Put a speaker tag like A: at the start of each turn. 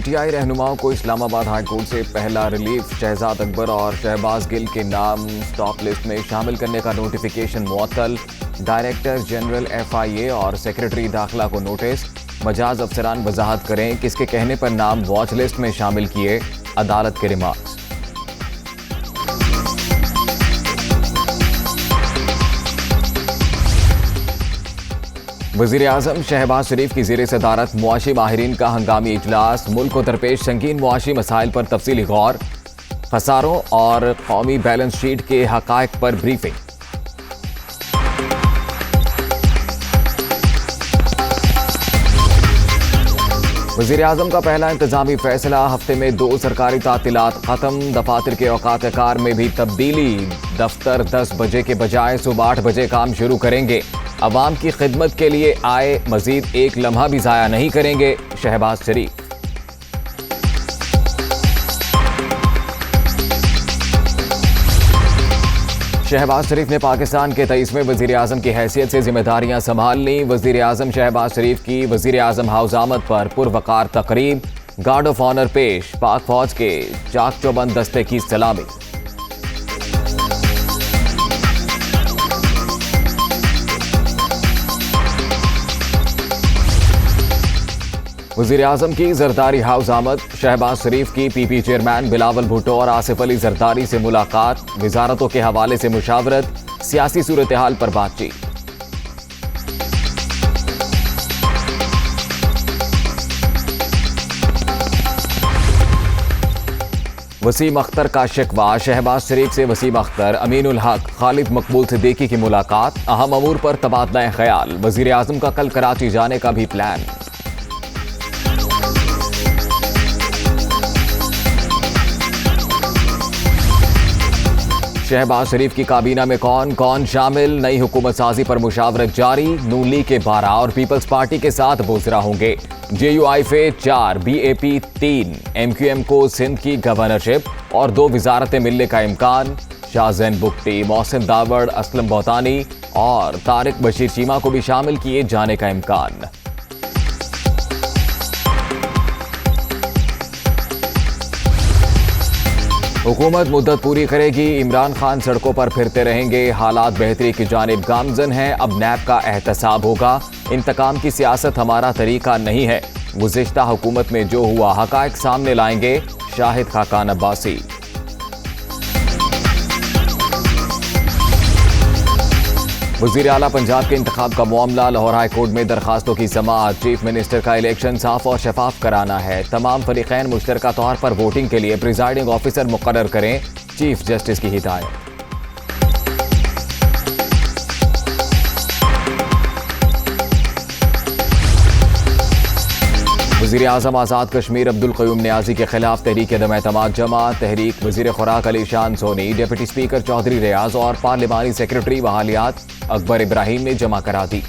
A: PTI रहनुमाओं को Islamabad high court से पहला रिलीफ। शहजाद अकबर और शहबाज गिल के नाम स्टॉप लिस्ट में शामिल करने का नोटिफिकेशन मुअत्तल। डायरेक्टर जनरल FIA और सेक्रेटरी दाखिला को नोटिस। मजाज अफसरान वजाहत करें किसके कहने पर नाम वॉच लिस्ट में शामिल किए। अदालत के रिमार्क्स। वज़ीर-ए-आज़म शहबाज शरीफ की ज़ेर सदारत मुआशी माहिरीन का हंगामी इजलास। मुल्क को दरपेश संगीन मुआशी मसाइल पर तफसीली गौर। खसारों और कौमी बैलेंस शीट के हकायक पर ब्रीफिंग। वज़ीर-ए-आज़म का पहला इंतजामी फैसला। हफ्ते में 2 सरकारी तातीलात खत्म। दफातर के औकात कार में भी तब्दीली। दफ्तर 10 बजे के बजाय सुबह 8 बजे काम शुरू करेंगे। अवाम की खिदमत के लिए आए, मजीद एक लम्हा भी जाया नहीं करेंगे। शहबाज शरीफ। शहबाज शरीफ ने पाकिस्तान के 23वें वज़ीर-ए-आज़म की हैसियत से जिम्मेदारियां संभाल ली। वज़ीर-ए-आज़म शहबाज शरीफ की वज़ीर-ए-आज़म हाउस आमद पर पुरवकार तकरीब। गार्ड ऑफ ऑनर पेश। पाक फौज के चाक चौबंद दस्ते की सलामी। वज़ीर-ए-आज़म की जरदारी हाउस आमद। शहबाज शरीफ की PP चेयरमैन बिलावल भुट्टो और आसिफ अली जरदारी से मुलाकात। वजारतों के हवाले से मुशावरत। सियासी सूरत हाल पर बातचीत। वसीम अख्तर का शिकवा। शहबाज शरीफ से वसीम अख्तर, अमीनुल हक, खालिद मकबूल सिद्दीकी की मुलाकात। अहम अमूर पर तबादला ख्याल। वज़ीर-ए-आज़म का कल कराची जाने का भी प्लान। शहबाज शरीफ की काबीना में कौन कौन शामिल। नई हुकूमत साजी पर मुशावरत जारी। नून लीग के 12 और पीपल्स पार्टी के 7 बोसरा होंगे। JUIFA 4, BAP 3। MQM को सिंध की गवर्नरशिप और 2 वजारतें मिलने का इम्कान। शाहजैन बुगटी, मोहसिन दावड़, असलम बोतानी और तारिक बशीर चीमा को भी शामिल किए जाने का इम्कान। हुकूमत मुद्दत पूरी करेगी। इमरान खान सड़कों पर फिरते रहेंगे। हालात बेहतरी की जानिब गामजन हैं। अब नैब का एहतसाब होगा। इंतकाम की सियासत हमारा तरीका नहीं है। गुज़िश्ता हुकूमत में जो हुआ हकायक सामने लाएंगे। शाहिद खाकान अब्बासी। वज़ीर आला पंजाब के इंतखाब का मामला। लाहौर हाई कोर्ट में दरखास्तों की समाअत। चीफ मिनिस्टर का इलेक्शन साफ और शफाफ कराना है। तमाम फरीक़ैन मुश्तरका तौर पर वोटिंग के लिए प्रिजाइडिंग ऑफिसर मुकर्रर करें। चीफ जस्टिस की हिदायत। वज़ीर-ए-आज़म आज़ाद कश्मीर अब्दुल क़य्यूम नियाज़ी के खिलाफ तहरीक अदम एतमाद जमा। तहरीक वज़ीर खुराक अली शान सोनी, डिप्टी स्पीकर चौधरी रियाज और पार्लिमानी सेक्रेटरी बहालियात अकबर इब्राहिम ने जमा करा दी।